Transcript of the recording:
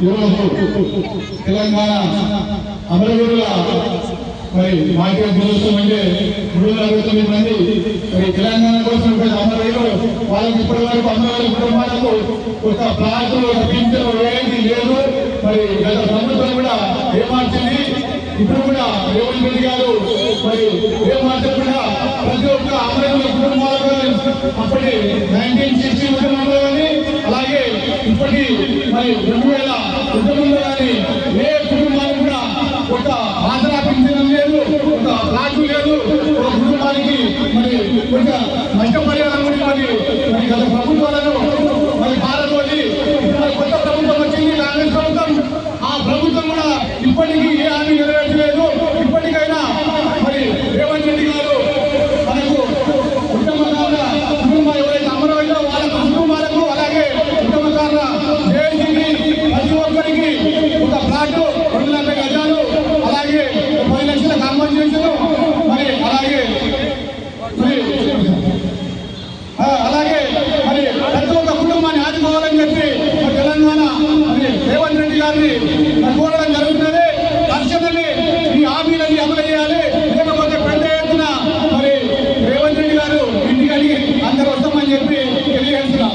ఈరోజు తెలంగాణ అమరవీరుల మరి మాకే దినోత్సవం అంటే 369 మంది మరి తెలంగాణ కోసం అమరవీరులు వాళ్ళకి ఇప్పటి వరకు అమరవీరుల కుటుంబాలకు ఒక ప్లాట్ ఒక పింఛను ఏది లేదు. మరి గత ప్రభుత్వం కూడా ఏమార్చింది. ఇప్పుడు కూడా రేవంత్ రెడ్డి గారు మరి ఏమార్చకుండా ప్రతి ఒక్క అమరవీరుల కుటుంబాలకు అప్పటి 1960 ఉద్యమంలో కానీ అలాగే ఇప్పటి మరి 2000 ఉద్యమంలో కానీ ఏ కుటుంబానికి కూడా ఒక ఆసరా పింఛనం లేదు, ఒక ప్లాట్ లేదు, ఒక కుటుంబానికి మరి ఒక నష్టపరిహారం కూడా మరి గత ప్రభుత్వాలను మరి భారతోటి కొత్త ప్రభుత్వం వచ్చింది కాంగ్రెస్ ప్రభుత్వం. ఆ ప్రభుత్వం కూడా ఇప్పటికీ ఏ హామీ నెరవేర్చలేదు. ఇప్పటికైనా మరి రేవంత్ రెడ్డి గారు మనకు ఉద్యమకారుల కుటుంబం ఎవరైతే అమరవీరులో వాళ్ళ కుటుంబాలకు అలాగే ఉద్యమకారుల జయంతికి ప్రతి ఒక్కరికి ఒక ప్లాట్ 250 గజాలు అలాగే 10 లక్షల కాంపన్సేషన్ మరి అలాగే మరి ప్రతి ఒక్క కుటుంబాన్ని ఆదుకోవాలని చెప్పి తెలంగాణ మరి రేవంత్ రెడ్డి గారిని కోరడం జరుగుతుంది. తక్షణమే ఈ హామీలని అమలు చేయాలి. లేకపోతే పెద్ద ఎత్తున మరి రేవంత్ రెడ్డి గారు ఇంటికి అడిగి అందరూ వస్తామని చెప్పి తెలియజేస్తున్నాం.